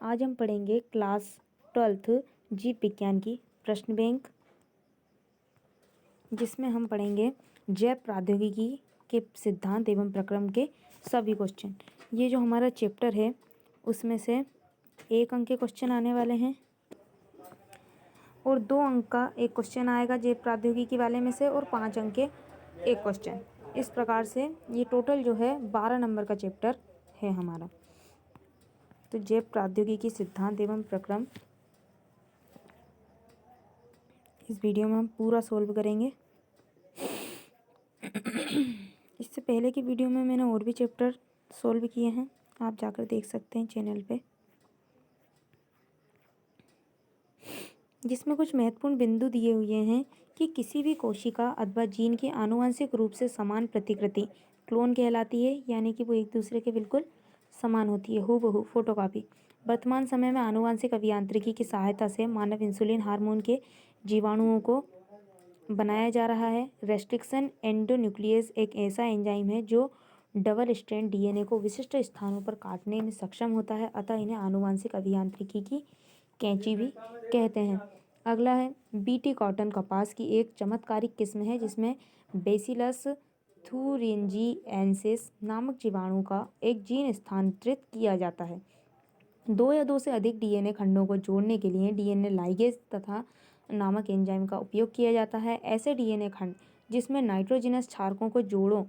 आज हम पढ़ेंगे क्लास 12th जीव विज्ञान की प्रश्न बैंक, जिसमें हम पढ़ेंगे जैव प्रौद्योगिकी के सिद्धांत एवं प्रक्रम के सभी क्वेश्चन। ये जो हमारा चैप्टर है उसमें से 1 अंक के क्वेश्चन आने वाले हैं और 2 अंक का एक क्वेश्चन आएगा जैव प्रौद्योगिकी वाले में से और 5 अंक के एक क्वेश्चन। इस प्रकार से ये टोटल जो है 12 नंबर का चैप्टर है हमारा। तो जैव प्रौद्योगिकी सिद्धांत एवं प्रक्रम इस वीडियो में हम पूरा सोल्व करेंगे। इससे पहले की वीडियो में मैंने और भी चैप्टर सोल्व किए हैं, आप जाकर देख सकते हैं चैनल पे, जिसमें कुछ महत्वपूर्ण बिंदु दिए हुए हैं कि किसी भी कोशिका अथवा जीन की आनुवंशिक रूप से समान प्रतिकृति क्लोन कहलाती है, यानी कि वो एक दूसरे के बिल्कुल समान होती है, हूबहू फोटोकॉपी। वर्तमान समय में आनुवंशिक अभियांत्रिकी की सहायता से मानव इंसुलिन हार्मोन के जीवाणुओं को बनाया जा रहा है। रेस्ट्रिक्शन एंडोन्यूक्लियस एक ऐसा एंजाइम है जो डबल स्ट्रैंड डीएनए को विशिष्ट स्थानों पर काटने में सक्षम होता है, अतः इन्हें आनुवंशिक अभियांत्रिकी की कैंची भी कहते हैं। अगला है बीटी कॉटन कपास की एक चमत्कारिक किस्म है जिसमें बेसिलस थुरिंजिएंसिस नामक जीवाणु का एक जीन स्थानांतरित किया जाता है। 2 या 2 से अधिक डीएनए खंडों को जोड़ने के लिए डीएनए लाइगेज तथा नामक एंजाइम का उपयोग किया जाता है। ऐसे डीएनए खंड जिसमें नाइट्रोजनस क्षारकों को जोड़ों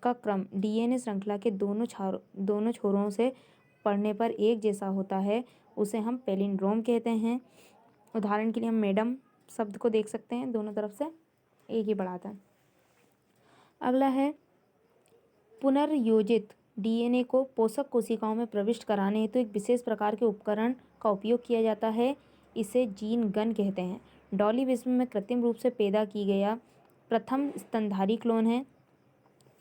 का क्रम डीएनए श्रृंखला के दोनों छोरों से पढ़ने पर एक जैसा होता है, उसे हम पैलिंड्रोम कहते हैं। उदाहरण के लिए हम मैडम शब्द को देख सकते हैं, दोनों तरफ से एक ही बढ़ाता है। अगला है पुनर्योजित डीएनए को पोषक कोशिकाओं में प्रविष्ट कराने हेतु एक विशेष प्रकार के उपकरण का उपयोग किया जाता है, इसे जीन गन कहते हैं। डॉली विश्व में कृत्रिम रूप से पैदा की गया प्रथम स्तनधारी क्लोन है,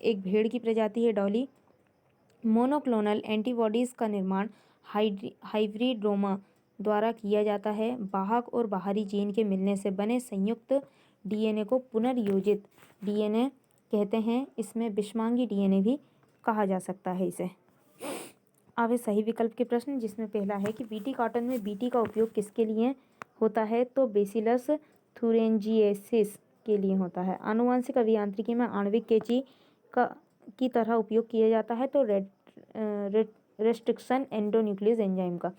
एक भेड़ की प्रजाति है डॉली। मोनोक्लोनल एंटीबॉडीज़ का निर्माण हाइब्रिडोमा द्वारा किया जाता है। वाहक और बाहरी जीन के मिलने से बने संयुक्त डीएनए को पुनर्योजित डीएनए कहते हैं। इसमें विषमांगी डीएनए भी कहा जा सकता है इसे। अब है सही विकल्प के प्रश्न, जिसमें पहला है कि बीटी कॉटन में बीटी का उपयोग किसके लिए होता है, तो बेसिलस थुरिंजिएंसिस के लिए होता है। आनुवंशिक अभियांत्रिकी में आणविक कैंची की तरह उपयोग किया जाता है, तो रेस्ट्रिक्शन एंडोन्यूक्लियस एंजाइम का।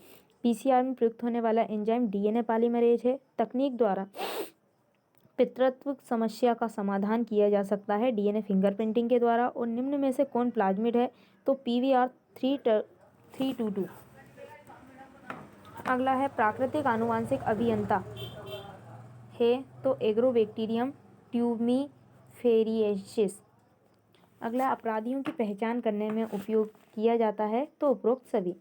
पीसीआर में प्रयुक्त होने वाला एंजाइम डीएनए पॉलीमरेज है। तकनीक द्वारा पितृत्व समस्या का समाधान किया जा सकता है डीएनए फिंगरप्रिंटिंग के द्वारा। और निम्न में से कौन प्लाज्मिड है, तो पीवीआर 322। अगला है प्राकृतिक आनुवंशिक अभियंता है, तो एग्रोबैक्टीरियम ट्यूमीफेरिएसिस। अगला अपराधियों की पहचान करने में उपयोग किया जाता है, तो उपरोक्त सभी।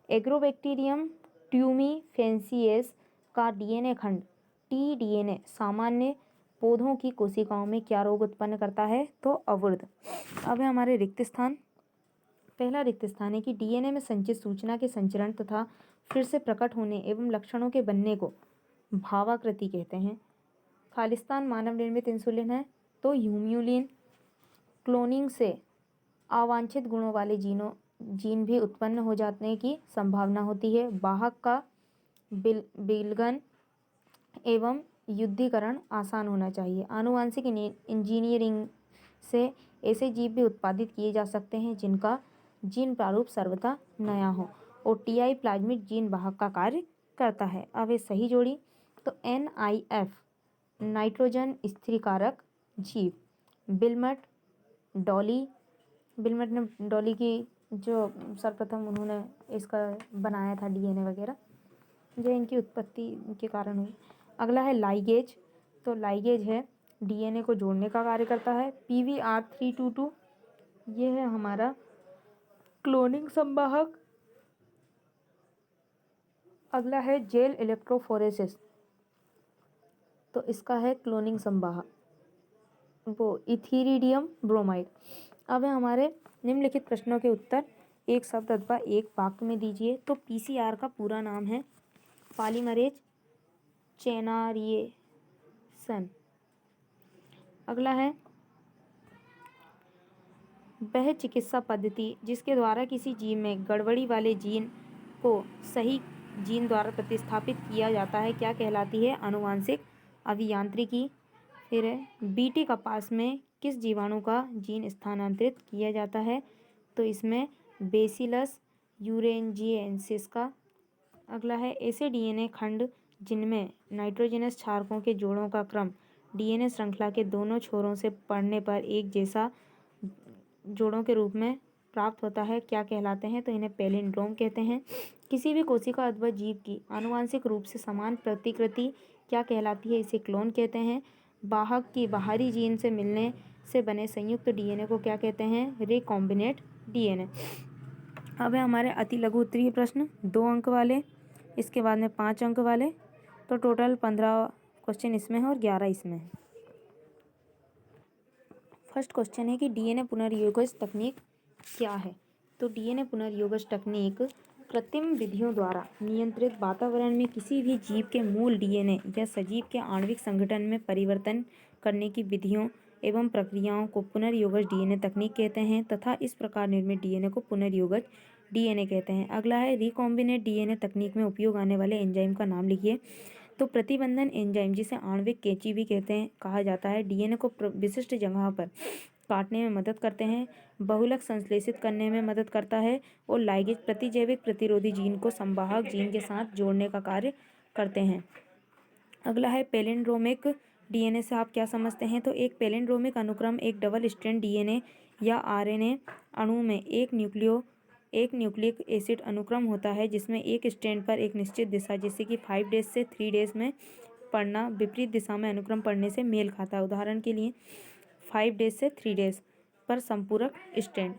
एग्रोबैक्टीरियम ट्यूमीफेसिएस का डीएनए खंड टी-डीएनए सामान्य पौधों की कोशिकाओं में क्या रोग उत्पन्न करता है, तो अवुर्ध। अब है हमारे रिक्त स्थान। पहला रिक्त स्थान है कि डीएनए में संचित सूचना के संचरण तथा फिर से प्रकट होने एवं लक्षणों के बनने को भावाकृति कहते हैं। खालिस्तान मानव निर्मित इंसुलिन है, तो ह्यूम्यूलिन। क्लोनिंग से अवांछित गुणों वाले जीन भी उत्पन्न हो जाने की संभावना होती है। वाहक का विलगन एवं युद्धीकरण आसान होना चाहिए। आनुवंशिक इंजीनियरिंग से ऐसे जीव भी उत्पादित किए जा सकते हैं जिनका जीन प्रारूप सर्वथा नया हो, और टीआई प्लाज्मिड जीन वाहक का कार्य करता है। अब ये सही जोड़ी, तो NIF नाइट्रोजन स्थिरीकारक जीव। बिलमट ने डॉली की जो सर्वप्रथम उन्होंने इसका बनाया था डीएनए वगैरह, जो इनकी उत्पत्ति के कारण हुई। अगला है लाइगेज, तो लाइगेज है डीएनए को जोड़ने का कार्य करता है। PVR 322 ये है हमारा क्लोनिंग संवाहक। अगला है जेल इलेक्ट्रोफोरेसिस, तो इसका है क्लोनिंग संवाहक वो इथीरिडियम ब्रोमाइड। अब है हमारे निम्नलिखित प्रश्नों के उत्तर एक शब्द अथवा एक वाक्य में दीजिए। तो पीसीआर का पूरा नाम है पॉलीमरेज चेनारिएशन। अगला है वह चिकित्सा पद्धति जिसके द्वारा किसी जीव में गड़बड़ी वाले जीन को सही जीन द्वारा प्रतिस्थापित किया जाता है क्या कहलाती है? आनुवांशिक अभियांत्रिकी। फिर है बीटी कपास में किस जीवाणु का जीन स्थानांतरित किया जाता है? तो इसमें बेसिलस यूरेंजिएंसिस का। अगला है ऐसे डीएनए खंड जिनमें नाइट्रोजनस क्षारकों के जोड़ों का क्रम डीएनए श्रृंखला के दोनों छोरों से पढ़ने पर एक जैसा जोड़ों के रूप में प्राप्त होता है क्या कहलाते हैं? तो इन्हें पैलिंड्रोम कहते हैं। किसी भी कोशिका अथवा जीव की आनुवांशिक रूप से समान प्रतिकृति क्या कहलाती है? इसे क्लोन कहते हैं। वाहक की बाहरी जीन से मिलने से बने संयुक्त डीएनए को क्या कहते हैं? Recombinant DNA. अब है हमारे अति लघु उत्तरीय प्रश्न 2 अंक वाले, इसके बाद में 5 अंक वाले, तो टोटल 15 क्वेश्चन इसमें है और 11 इसमें है। फर्स्ट क्वेश्चन है कि डीएनए पुनर्योगज तकनीक क्या है? तो डीएनए पुनर्योगज तकनीक कृत्रिम विधियों द्वारा नियंत्रित वातावरण में किसी भी जीव के मूल डीएनए या सजीव के आणविक संगठन में परिवर्तन करने की विधियों एवं प्रक्रियाओं को पुनर्योगज डीएनए तकनीक कहते हैं तथा इस प्रकार निर्मित डीएनए को पुनर्योगज डीएनए कहते हैं। अगला है रिकॉम्बिनेट डीएनए तकनीक में उपयोग आने वाले एंजाइम का नाम लिखिए। तो प्रतिबंधन एंजाइम, जिसे आणविक कैंची भी कहा जाता है, डीएनए को विशिष्ट जगह पर काटने में मदद करते हैं, बहुलक संश्लेषित करने में मदद करता है और लाइगेज प्रतिजैविक प्रतिरोधी जीन को संवाहक जीन के साथ जोड़ने का कार्य करते हैं। अगला है पैलिंड्रोमिक डीएनए से आप क्या समझते हैं? तो एक पैलिंड्रोमिक अनुक्रम एक डबल स्ट्रैंड डीएनए या आरएनए अणु में एक न्यूक्लिक एसिड अनुक्रम होता है जिसमें एक स्ट्रैंड पर एक निश्चित दिशा जैसे कि 5 डेज से 3 डेज में पढ़ना विपरीत दिशा में अनुक्रम पढ़ने से मेल खाता है। उदाहरण के लिए 5 डेज से 3 डेज पर संपूरक स्ट्रैंड।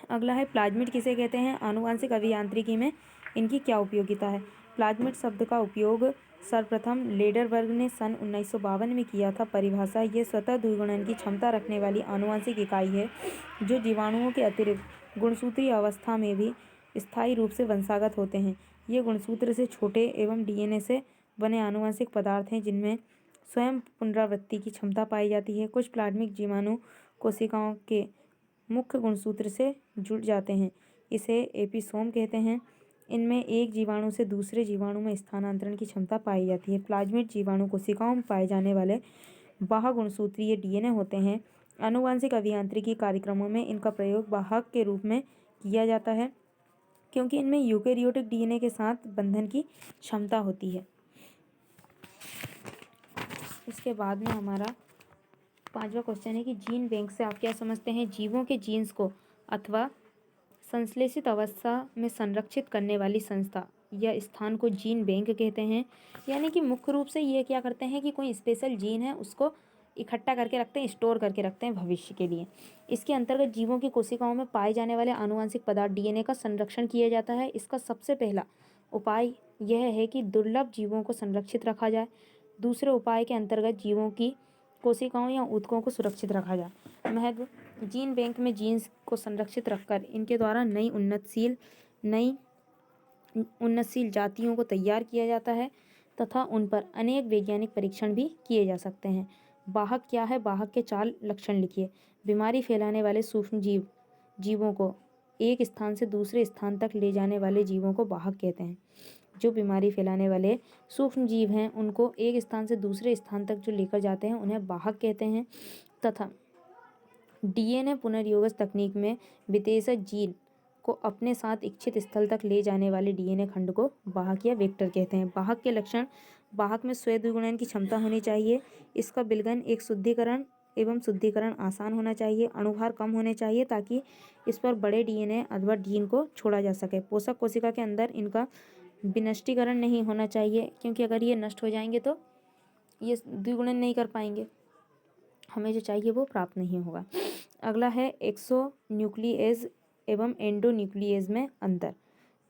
अगला है प्लाज्मिड किसे कहते हैं? आनुवांशिक अभियांत्रिकी में इनकी क्या उपयोगिता है? प्लाज्मिड शब्द का उपयोग सर्वप्रथम लेडरबर्ग ने सन 1952 में किया था। परिभाषा: ये स्वतः द्विगुणन की क्षमता रखने वाली आनुवांशिक इकाई है जो जीवाणुओं के अतिरिक्त गुणसूत्रीय अवस्था में भी स्थायी रूप से वंशागत होते हैं। ये गुणसूत्र से छोटे एवं डीएनए से बने आनुवंशिक पदार्थ हैं जिनमें स्वयं पुनरावृत्ति की क्षमता पाई जाती है। कुछ प्लाज्मिक जीवाणु कोशिकाओं के मुख्य गुणसूत्र से जुड़ जाते हैं, इसे एपिसोम कहते हैं। इनमें एक जीवाणु से दूसरे जीवाणु में स्थानांतरण की क्षमता पाई जाती है। प्लाज्मिड जीवाणु कोशिकाओं में पाए जाने वाले बाह्य गुणसूत्रीय डीएनए होते हैं। आनुवंशिक अभियांत्रिकी कार्यक्रमों में इनका प्रयोग वाहक के रूप में किया जाता है क्योंकि इनमें यूकेरियोटिक डीएनए के साथ बंधन की क्षमता होती है। इसके बाद में हमारा 5वां क्वेश्चन है कि जीन बैंक से आप क्या समझते हैं? जीवों के जीन्स को अथवा संश्लेषित अवस्था में संरक्षित करने वाली संस्था या स्थान को जीन बैंक कहते हैं। यानी कि मुख्य रूप से ये क्या करते हैं कि कोई स्पेशल जीन है उसको इकट्ठा करके रखते हैं, स्टोर करके रखते हैं भविष्य के लिए। इसके अंतर्गत जीवों की कोशिकाओं में पाए जाने वाले आनुवंशिक पदार्थ डीएनए का संरक्षण किया जाता है। इसका सबसे पहला उपाय यह है कि दुर्लभ जीवों को संरक्षित रखा जाए। दूसरे उपाय के अंतर्गत जीवों की कोशिकाओं या ऊतकों को सुरक्षित रखा जाए। महत्व: जीन बैंक में जीन्स को संरक्षित रखकर इनके द्वारा नई उन्नतशील जातियों को तैयार किया जाता है तथा उन पर अनेक वैज्ञानिक परीक्षण भी किए जा सकते हैं। वाहक क्या है? वाहक के 4 लक्षण लिखिए। बीमारी फैलाने वाले सूक्ष्म जीवों को एक स्थान से दूसरे स्थान तक ले जाने वाले जीवों को वाहक कहते हैं। जो बीमारी फैलाने वाले सूक्ष्म जीव हैं उनको एक स्थान से दूसरे स्थान तक जो लेकर जाते हैं उन्हें वाहक कहते हैं। तथा डीएनए पुनर्योगज तकनीक में विशेषज जीन को अपने साथ इच्छित स्थल तक ले जाने वाले डीएनए खंड को वाहक या वेक्टर कहते हैं। वाहक के लक्षण: वाहक में स्वद्विगुणन की क्षमता होनी चाहिए। इसका विलयन एक शुद्धिकरण आसान होना चाहिए। अणुभार कम होने चाहिए ताकि इस पर बड़े डीएनए अथवा जीन को छोड़ा जा सके। पोषक कोशिका के अंदर इनका विनष्टीकरण नहीं होना चाहिए क्योंकि अगर ये नष्ट हो जाएंगे तो ये द्विगुणन नहीं कर पाएंगे, हमें जो चाहिए वो प्राप्त नहीं होगा। अगला है एक्सोन्यूक्लियेज एवं एंडोन्यूक्लियेज में अंतर।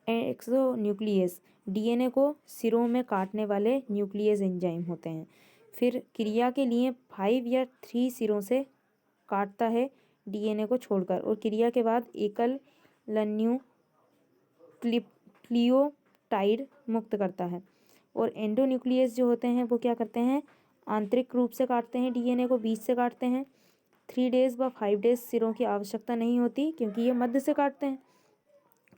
एक्सोन्यूक्लियेज डीएनए को सिरों में काटने वाले न्यूक्लियेज एंजाइम होते हैं। फिर क्रिया के लिए 5 या 3 सिरों से काटता है डीएनए को छोड़कर और क्रिया के बाद एकल न्यूक्लियोटाइड मुक्त करता है। और एंडोन्यूक्लियस जो होते हैं वो क्या करते हैं? आंतरिक रूप से काटते हैं, डीएनए को बीच से काटते हैं। 3 डेज व 5 डेज सिरों की आवश्यकता नहीं होती क्योंकि ये मध्य से काटते हैं।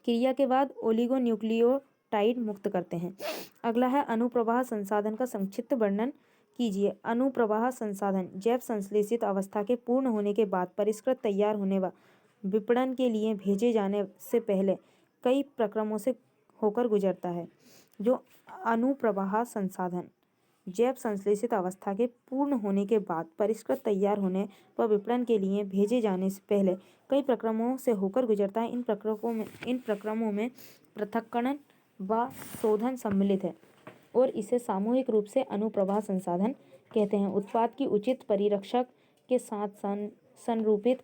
क्रिया के बाद ओलिगोन्यूक्लियोटाइड मुक्त करते हैं। अगला है अनुप्रवाह संसाधन का संक्षिप्त वर्णन कीजिए। अनुप्रवाह संसाधन जैव संश्लेषित अवस्था के पूर्ण होने के बाद परिष्कृत तैयार होने व विपणन के लिए भेजे जाने से पहले कई प्रक्रमों से होकर गुजरता है। जो अनुप्रवाह संसाधन जैव संश्लेषित अवस्था के पूर्ण होने के बाद परिष्कृत तैयार होने व विपणन के लिए भेजे जाने से पहले कई प्रक्रमों से होकर गुजरता है। इन प्रक्रमों में पृथक्करण व शोधन सम्मिलित है और इसे सामूहिक रूप से अनुप्रवाह संसाधन कहते हैं। उत्पाद की उचित परिरक्षक के साथ संरूपित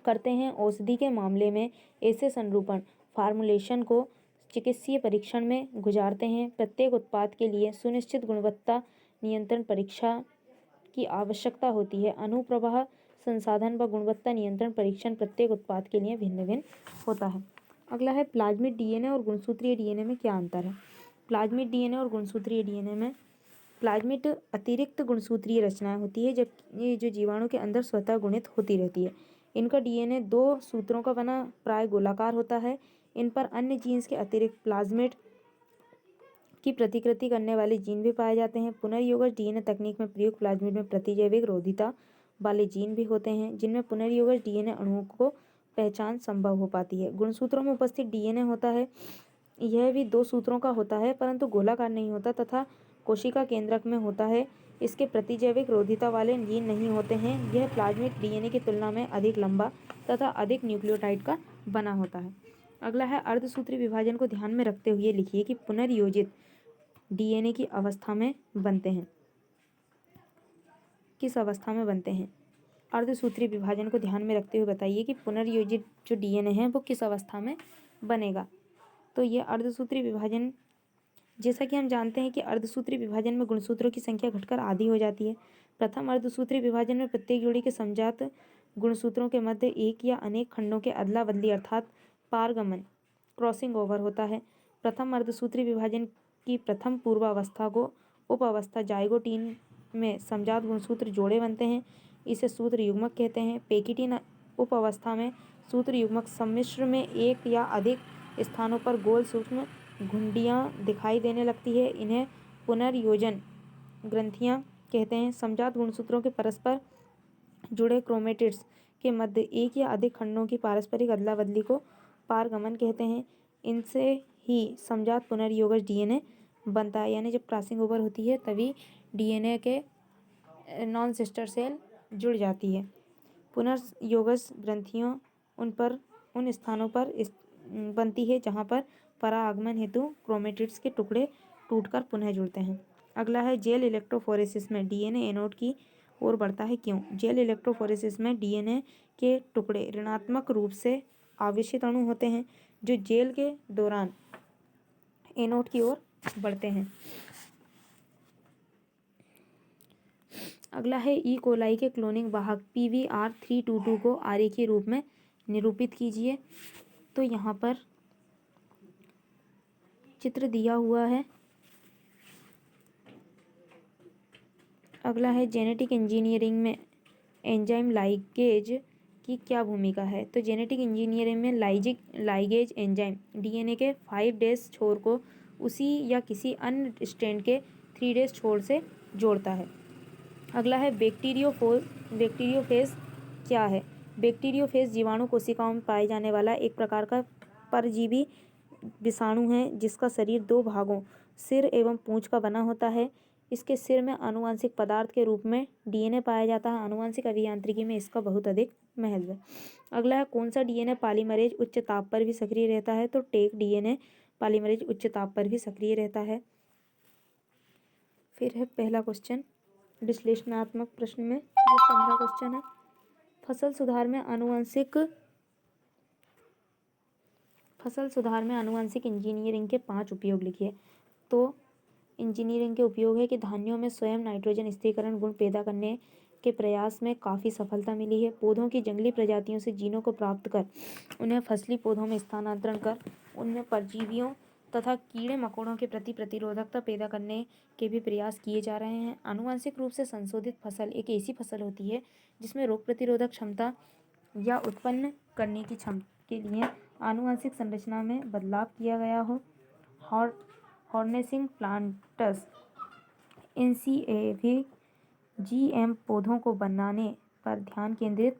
करते हैं। औषधि के मामले में ऐसे संरूपण फार्मूलेशन को चिकित्सीय परीक्षण में गुजारते हैं। प्रत्येक उत्पाद के लिए सुनिश्चित गुणवत्ता नियंत्रण परीक्षा की आवश्यकता होती है। अनुप्रवाह संसाधन व गुणवत्ता नियंत्रण परीक्षण प्रत्येक उत्पाद के लिए भिन्न भिन्न होता है। अगला है प्लाज्मिड डीएनए और गुणसूत्रीय डीएनए में क्या अंतर है। प्लाज्मिड डीएनए और गुणसूत्रीय डीएनए में प्लाज्मिड अतिरिक्त गुणसूत्रीय रचनाएं होती है, जबकि जो जीवाणु के अंदर स्वतः गुणित होती रहती है। इनका डीएनए 2 सूत्रों का बना प्राय गोलाकार होता है। इन पर अन्य जीन्स के अतिरिक्त प्लाज्मिड की प्रतिकृति करने वाले जीन भी पाए जाते हैं। पुनर्योगज डीएनए तकनीक में प्रयुक्त प्लाज्मिड में प्रतिजैविक रोधिता वाले जीन भी होते हैं, जिनमें पुनर्योगज डीएनए अणुओं को पहचान संभव हो पाती है। गुणसूत्रों में उपस्थित डीएनए होता है, यह भी 2 सूत्रों का होता है परंतु गोलाकार नहीं होता तथा कोशिका केंद्रक में होता है। इसके प्रतिजैविक रोधिता वाले जीन नहीं होते हैं। यह प्लाज्मिड डीएनए की तुलना में अधिक लंबा तथा अधिक न्यूक्लियोटाइड का बना होता है। अगला है अर्धसूत्री विभाजन को ध्यान में रखते हुए लिखिए कि पुनर्योजित डीएनए की अवस्था में बनते हैं, किस अवस्था में बनते हैं। अर्धसूत्री विभाजन को ध्यान में रखते हुए बताइए कि पुनर्योजित जो डीएनए है वो किस अवस्था में बनेगा। तो ये अर्धसूत्री विभाजन, जैसा कि हम जानते हैं कि अर्धसूत्री विभाजन में गुणसूत्रों की संख्या घटकर आधी हो जाती है। प्रथम अर्धसूत्री विभाजन में प्रत्येक जोड़ी के समजात गुणसूत्रों के मध्य एक या अनेक खंडों के अदला बदली अर्थात पारगमन क्रॉसिंग ओवर होता है। प्रथम अर्धसूत्री विभाजन की प्रथम पूर्वावस्था को उप अवस्था जाइगोटीन में समजात गुणसूत्र जोड़े बनते हैं, इसे सूत्र युग्मक कहते हैं। पेकिटीन उप अवस्था में सूत्र युग्मक सम्मिश्र में एक या अधिक स्थानों पर गोल सूक्ष्म घुंडियाँ दिखाई देने लगती है, इन्हें पुनर्योजन ग्रंथियाँ कहते हैं। समजात गुणसूत्रों के परस्पर जुड़े क्रोमेटिड्स के मध्य एक या अधिक खंडों की पारस्परिक अदला बदली को पारगमन कहते हैं। इनसे ही समजात पुनर्योगज डीएनए बनता है, यानी जब क्रॉसिंग ओवर होती है तभी डीएनए के नॉन सिस्टर सेल जुड़ जाती है। पुनर्योगज ग्रंथियों उन स्थानों पर बनती है जहाँ पर परागमन हेतु क्रोमेटिड्स के टुकड़े टूटकर पुनः जुड़ते हैं। अगला है जेल इलेक्ट्रोफोरेसिस में डीएनए एनोड की ओर बढ़ता है, क्यों। जेल इलेक्ट्रोफोरेसिस में डीएनए के टुकड़े ऋणात्मक रूप से आवेशित अणु होते हैं जो जेल के दौरान एनोड की ओर बढ़ते हैं। अगला है ई कोलाई के क्लोनिंग वाहक PVR322 को आरेखीय रूप में निरूपित कीजिए। तो यहाँ पर चित्र दिया हुआ है। अगला है जेनेटिक इंजीनियरिंग में एंजाइम लाइगेज की क्या भूमिका है। तो जेनेटिक इंजीनियरिंग में लाइगेज एंजाइम डीएनए के 5' छोर को उसी या किसी अन्य स्ट्रैंड के 3' छोर से जोड़ता है। अगला है बैक्टीरियोफेज क्या है। बैक्टीरियोफेज जीवाणु कोशिकाओं में पाए जाने वाला एक प्रकार का परजीवी विषाणु है जिसका शरीर 2 भागों सिर एवं पूंछ का बना होता है। इसके सिर में आनुवंशिक पदार्थ के रूप में डीएनए पाया जाता है। आनुवंशिक अभियांत्रिकी में इसका बहुत अधिक महत्व है। अगला है कौन सा डीएनए पॉलीमरेज उच्च ताप पर भी सक्रिय रहता है। तो टेक डीएनए पॉलीमरेज उच्च ताप पर भी सक्रिय रहता है। फिर है पहला क्वेश्चन विश्लेषणात्मक प्रश्न में, ये 15 क्वेश्चन है। फसल सुधार में आनुवंशिक इंजीनियरिंग के 5 उपयोग लिखिए। तो इंजीनियरिंग के उपयोग है कि धान्यों में स्वयं नाइट्रोजन स्थिरीकरण गुण पैदा करने के प्रयास में काफ़ी सफलता मिली है। पौधों की जंगली प्रजातियों से जीनों को प्राप्त कर उन्हें फसली पौधों में स्थानांतरण कर उनमें परजीवियों तथा कीड़े मकोड़ों के प्रति प्रतिरोधकता पैदा करने के भी प्रयास किए जा रहे हैं। आनुवंशिक रूप से संशोधित फसल एक ऐसी फसल होती है जिसमें रोग प्रतिरोधक क्षमता या उत्पन्न करने की क्षमता के लिए आनुवंशिक संरचना में बदलाव किया गया हो। हॉर्नेसिंग प्लांट्स NCAV GM पौधों को बनाने पर ध्यान केंद्रित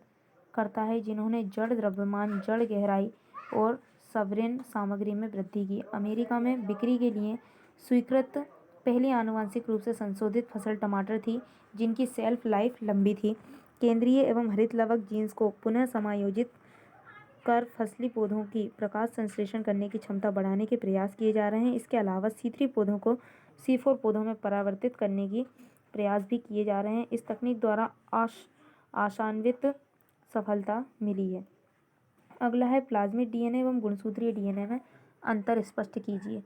करता है जिन्होंने जड़ द्रव्यमान, जड़ गहराई और सवरेन सामग्री में वृद्धि की। अमेरिका में बिक्री के लिए स्वीकृत पहली आनुवंशिक रूप से संशोधित फसल टमाटर थी, जिनकी शेल्फ लाइफ लंबी थी। केंद्रीय एवं हरित लवक जीन्स को पुनः समायोजित कर फसली पौधों की प्रकाश संश्लेषण करने की क्षमता बढ़ाने के प्रयास किए जा रहे हैं। इसके अलावा C3 पौधों को C4 पौधों में परावर्तित करने की प्रयास भी किए जा रहे हैं। इस तकनीक द्वारा आशान्वित सफलता मिली है। अगला है प्लाज्मिड DNA एवं गुणसूत्रीय DNA में अंतर स्पष्ट कीजिए।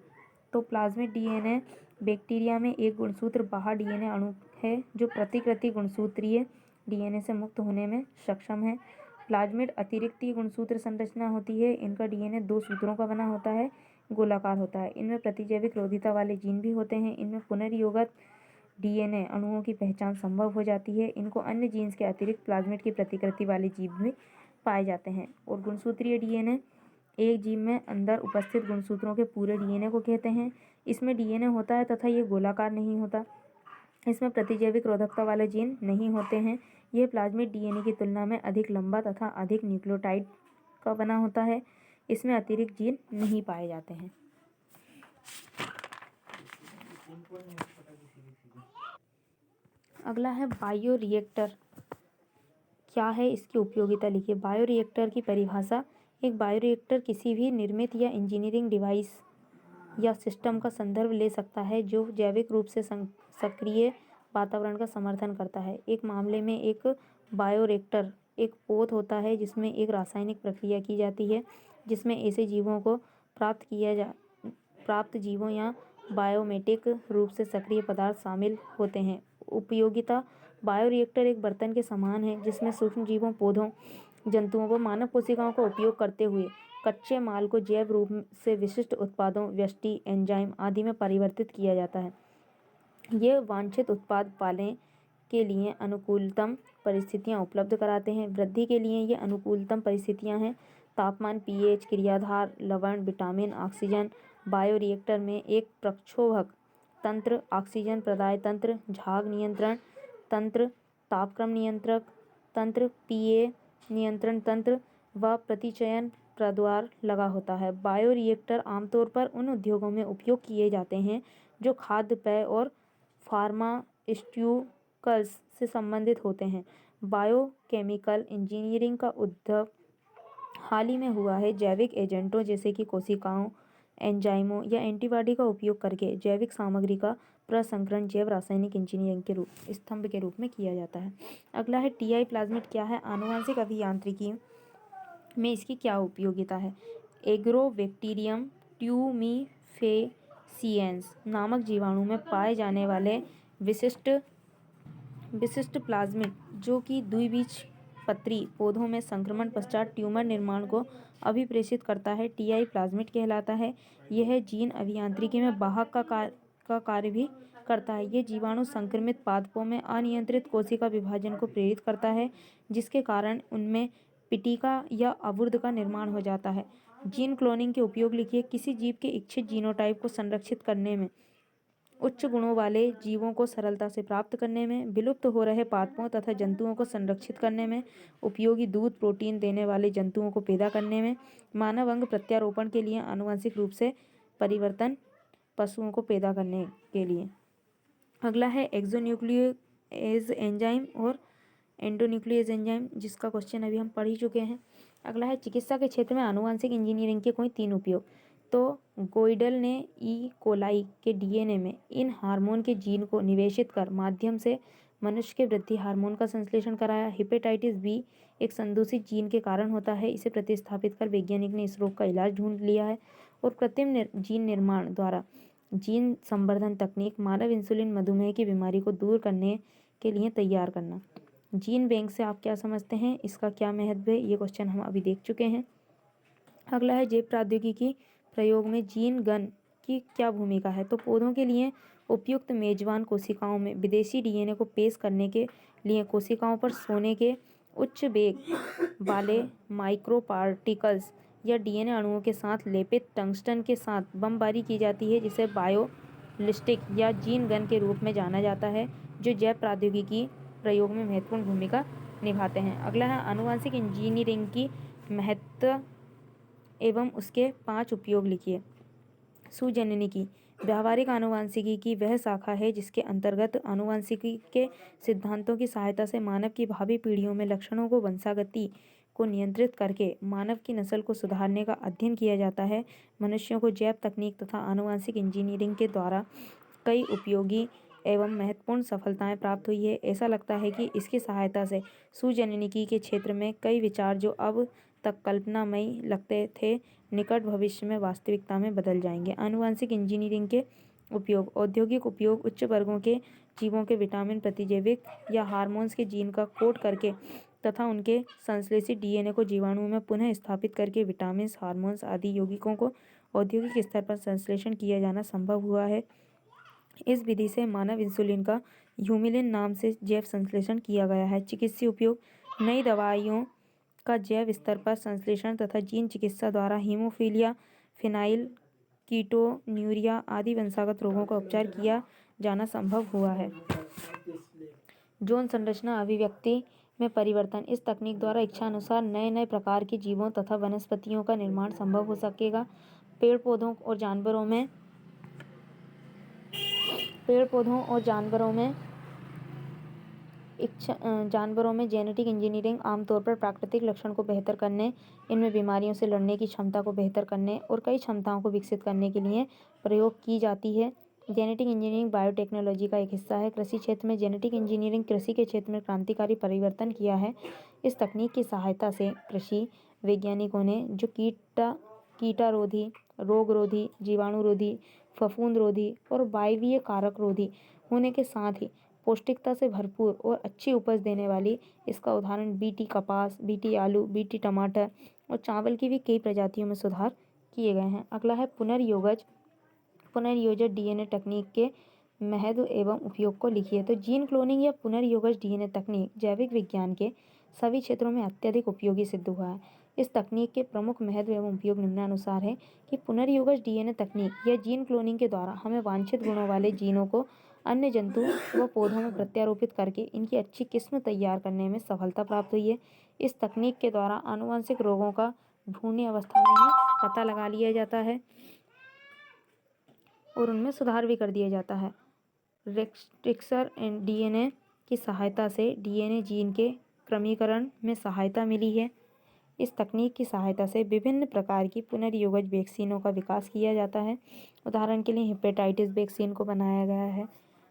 तो प्लाज्मिड DNA बैक्टीरिया में एक गुणसूत्र बाह्य DNA अणु है जो प्रतिकृति गुणसूत्रीय DNA से मुक्त होने में सक्षम है। प्लाज्मिड अतिरिक्तीय गुणसूत्र संरचना होती है। इनका DNA 2 सूत्रों का बना होता है, गोलाकार होता है। इनमें प्रतिजैविक रोधिता वाले जीन भी होते हैं। इनमें पुनर्योगत DNA अणुओं की पहचान संभव हो जाती है। इनको अन्य जीन्स के अतिरिक्त प्लाज्मिड की प्रतिकृति वाले जीव भी पाए जाते हैं। और गुणसूत्रीय DNA एक जीव में अंदर उपस्थित गुणसूत्रों के पूरे DNA को कहते हैं। इसमें DNA होता है तथा ये गोलाकार नहीं होता। इसमें प्रतिजैविक रोधकता वाले जीन नहीं होते हैं। यह प्लाज्मिड DNA की तुलना में अधिक लंबा तथा अधिक न्यूक्लियोटाइड का बना होता है। इसमें अतिरिक्त जीन नहीं पाए जाते हैं। अगला है बायोरिएक्टर क्या है, इसकी उपयोगिता लिखिए। बायोरिएक्टर की परिभाषा: एक बायोरिएक्टर किसी भी निर्मित या इंजीनियरिंग डिवाइस या सिस्टम का संदर्भ ले सकता है जो जैविक रूप से सक्रिय वातावरण का समर्थन करता है। एक मामले में एक बायोरिएक्टर एक पोत होता है जिसमें एक रासायनिक प्रक्रिया की जाती है जिसमें ऐसे जीवों को प्राप्त जीवों या बायोमेटिक रूप से सक्रिय पदार्थ शामिल होते हैं। उपयोगिता: बायोरिएक्टर एक बर्तन के समान है जिसमें सूक्ष्म जीवों, पौधों, जंतुओं व मानव कोशिकाओं का उपयोग करते हुए कच्चे माल को जैव रूप से विशिष्ट उत्पादों, व्यष्टि, एंजाइम आदि में परिवर्तित किया जाता है। ये वांछित उत्पाद पाने के लिए अनुकूलतम परिस्थितियां उपलब्ध कराते हैं। वृद्धि के लिए ये अनुकूलतम परिस्थितियां हैं: तापमान, pH, क्रियाधार, लवण, विटामिन, ऑक्सीजन। बायोरिएक्टर में एक प्रक्षोभक तंत्र, ऑक्सीजन प्रदाय तंत्र, झाग नियंत्रण तंत्र, तापक्रम नियंत्रक तंत्र, pA नियंत्रण तंत्र व प्रतिचयन प्रद्वार लगा होता है। बायोरिएक्टर आमतौर पर उन उद्योगों में उपयोग किए जाते हैं जो खाद्य, पेय और फार्मास्यूटिकल्स से संबंधित होते हैं। बायोकेमिकल इंजीनियरिंग का उद्भव हाल ही में हुआ है। जैविक एजेंटों जैसे कि कोशिकाओं, एंजाइमों या एंटीबॉडी का उपयोग करके जैविक सामग्री का प्रसंस्करण जैव रासायनिक इंजीनियरिंग के स्तंभ के रूप में किया जाता है। अगला है TI प्लाज्मिड क्या है, आनुवंशिक अभियांत्रिकी में इसकी क्या उपयोगिता है। एग्रोबैक्टीरियम ट्यूमीफेसिएंस नामक जीवाणु में पाए जाने वाले विशिष्ट प्लाज्मिड जो कि द्विबीजपत्री पौधों में संक्रमण पश्चात ट्यूमर निर्माण को अभिप्रेषित करता है, TI प्लाज्मिड कहलाता है। यह जीन अभियांत्रिकी में वाहक का कार्य भी करता है। ये जीवाणु संक्रमित पादपों में अनियंत्रित कोशिका विभाजन को प्रेरित करता है जिसके कारण उनमें पिटिका या अवुर्ध का निर्माण हो जाता है। जीन क्लोनिंग के उपयोग लिखिए। किसी जीव के इच्छित जीनोटाइप को संरक्षित करने में, उच्च गुणों वाले जीवों को सरलता से प्राप्त करने में, विलुप्त हो रहे पादपों तथा जंतुओं को संरक्षित करने में, उपयोगी दूध प्रोटीन देने वाले जंतुओं को पैदा करने में, मानव अंग प्रत्यारोपण के लिए, आनुवंशिक रूप से परिवर्तन पशुओं को पैदा करने के लिए। अगला है एक्सोन्यूक्लियेज एंजाइम और एंडोन्यूक्लियेज एंजाइम, जिसका क्वेश्चन अभी हम पढ़ ही चुके हैं। अगला है चिकित्सा के क्षेत्र में आनुवंशिक इंजीनियरिंग के कोई 3 उपयोग। तो गोइडल ने ई कोलाई के DNA में इन हार्मोन के जीन को निवेशित कर माध्यम से मनुष्य के वृद्धि हार्मोन का संश्लेषण कराया। हेपेटाइटिस बी एक संदूषित जीन के कारण होता है। इसे प्रतिस्थापित कर वैज्ञानिक ने इस रोग का इलाज ढूंढ लिया है। और कृत्रिम जीन निर्माण द्वारा जीन संवर्धन तकनीक, मानव इंसुलिन मधुमेह की बीमारी को दूर करने के लिए तैयार करना। जीन बैंक से आप क्या समझते हैं, इसका क्या महत्व है, ये क्वेश्चन हम अभी देख चुके हैं। अगला है जैव प्रौद्योगिकी प्रयोग में जीन गन की क्या भूमिका है। तो पौधों के लिए उपयुक्त मेजबान कोशिकाओं में विदेशी DNA को पेश करने के लिए कोशिकाओं पर सोने के उच्च वेग वाले माइक्रोपार्टिकल्स या डीएनए अणुओं के साथ लेपित टंगस्टन के साथ बमबारी की जाती है, जिसे बायोलिस्टिक या जीन गन के रूप में जाना जाता है, जो जैव प्रौद्योगिकी प्रयोग में महत्वपूर्ण भूमिका निभाते हैं। अगला है आनुवंशिक इंजीनियरिंग की महत्व एवं उसके 5 उपयोग लिखिए। सुजननिकी व्यावहारिक आनुवंशिकी की वह शाखा है जिसके अंतर्गत आनुवंशिकी के सिद्धांतों की सहायता से मानव की भावी पीढ़ियों में लक्षणों को वंशागति को नियंत्रित करके मानव की नस्ल को सुधारने का अध्ययन किया जाता है। मनुष्यों को जैव तकनीक तथा आनुवंशिक इंजीनियरिंग के द्वारा कई उपयोगी एवं महत्वपूर्ण सफलताएं प्राप्त हुई है। ऐसा लगता है कि इसकी सहायता से सुजननिकी के क्षेत्र में कई विचार जो अब तक कल्पनामयी लगते थे, निकट भविष्य में वास्तविकता में बदल जाएंगे। आनुवंशिक इंजीनियरिंग के उपयोग। औद्योगिक उपयोग उच्च वर्गों के जीवों के विटामिन, प्रतिजैविक या हार्मोन्स के जीन का कोड करके तथा उनके संश्लेषित डीएनए को जीवाणु में पुनः स्थापित करके विटामिन, हार्मोन्स आदि यौगिकों को औद्योगिक स्तर पर संश्लेषण किया जाना संभव हुआ है। इस विधि से मानव इंसुलिन का ह्यूमिलिन नाम से जैव संश्लेषण किया गया है। चिकित्सीय उपयोग। नई दवाइयों का जैव स्तर पर संश्लेषण तथा जीन चिकित्सा द्वारा हीमोफीलिया, फिनाइल कीटोन्यूरिया आदि वंशागत रोगों का उपचार किया जाना संभव हुआ है। यौन संरचना अभिव्यक्ति में परिवर्तन। इस तकनीक द्वारा इच्छानुसार नए नए प्रकार के जीवों तथा वनस्पतियों का निर्माण संभव हो सकेगा। पेड़ पौधों और जानवरों में जेनेटिक इंजीनियरिंग आमतौर पर प्राकृतिक लक्षण को बेहतर करने, इनमें बीमारियों से लड़ने की क्षमता को बेहतर करने और कई क्षमताओं को विकसित करने के लिए प्रयोग की जाती है। जेनेटिक इंजीनियरिंग बायोटेक्नोलॉजी का एक हिस्सा है। कृषि क्षेत्र में जेनेटिक इंजीनियरिंग कृषि के क्षेत्र में क्रांतिकारी परिवर्तन किया है। इस तकनीक की सहायता से कृषि वैज्ञानिकों ने जो कीटारोधी, रोगरोधी, जीवाणुरोधी, फफूंदरोधी और वायवीय कारक रोधी होने के साथ ही पौष्टिकता से भरपूर और अच्छी उपज देने वाली, इसका उदाहरण बीटी कपास, बीटी आलू, बीटी टमाटर और चावल की भी कई प्रजातियों में सुधार किए गए हैं। अगला है पुनर्योजक डीएनए तकनीक के महत्व एवं उपयोग को लिखिए। तो जीन क्लोनिंग या पुनर्योजक डीएनए तकनीक जैविक विज्ञान के सभी क्षेत्रों में अत्यधिक उपयोगी सिद्ध हुआ है। इस तकनीक के प्रमुख महत्व एवं उपयोग निम्नानुसार है कि पुनर्योजक डीएनए तकनीक या जीन क्लोनिंग के द्वारा हमें वांछित गुणों वाले जीनों को अन्य जंतु व पौधों में प्रत्यारोपित करके इनकी अच्छी किस्म तैयार करने में सफलता प्राप्त हुई है। इस तकनीक के द्वारा आनुवंशिक रोगों का भ्रूण अवस्था में ही पता लगा लिया जाता है और उनमें सुधार भी कर दिया जाता है। रेक्सर एंड डीएनए की सहायता से डीएनए जीन के क्रमीकरण में सहायता मिली है। इस तकनीक की सहायता से विभिन्न प्रकार की पुनर्योजक वैक्सीनों का विकास किया जाता है। उदाहरण के लिए हेपेटाइटिस वैक्सीन को बनाया गया है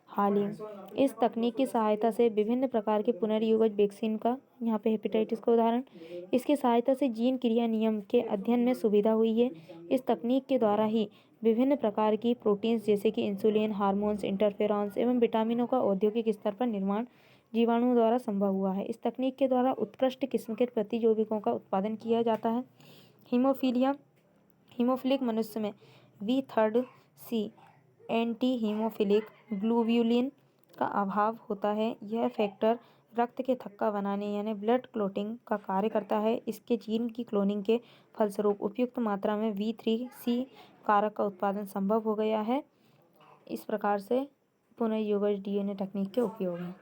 हाल ही। इस तकनीक की सहायता से विभिन्न प्रकार के पुनर्योजक वैक्सीन का, यहाँ पे हेपेटाइटिस का उदाहरण, इसकी सहायता से जीन क्रिया नियम के अध्ययन में सुविधा हुई है। इस तकनीक के द्वारा ही विभिन्न प्रकार की प्रोटीन्स जैसे कि इंसुलिन, हार्मोन्स, इंटरफेरॉन्स एवं विटामिनों का औद्योगिक स्तर पर निर्माण जीवाणुओं द्वारा संभव हुआ है। इस तकनीक के द्वारा उत्कृष्ट किस्म के प्रतिजैविकों का उत्पादन किया जाता है। हीमोफिलिक मनुष्य में V3C एंटी हीमोफिलिक ग्लोब्यूलिन का अभाव होता है। यह फैक्टर रक्त के थक्का बनाने यानी ब्लड क्लॉटिंग का कार्य करता है। इसके जीन की क्लोनिंग के फलस्वरूप उपयुक्त मात्रा में V3C कारक का उत्पादन संभव हो गया है। इस प्रकार से पुनर्योजक डीएनए तकनीक के उपयोग हैं।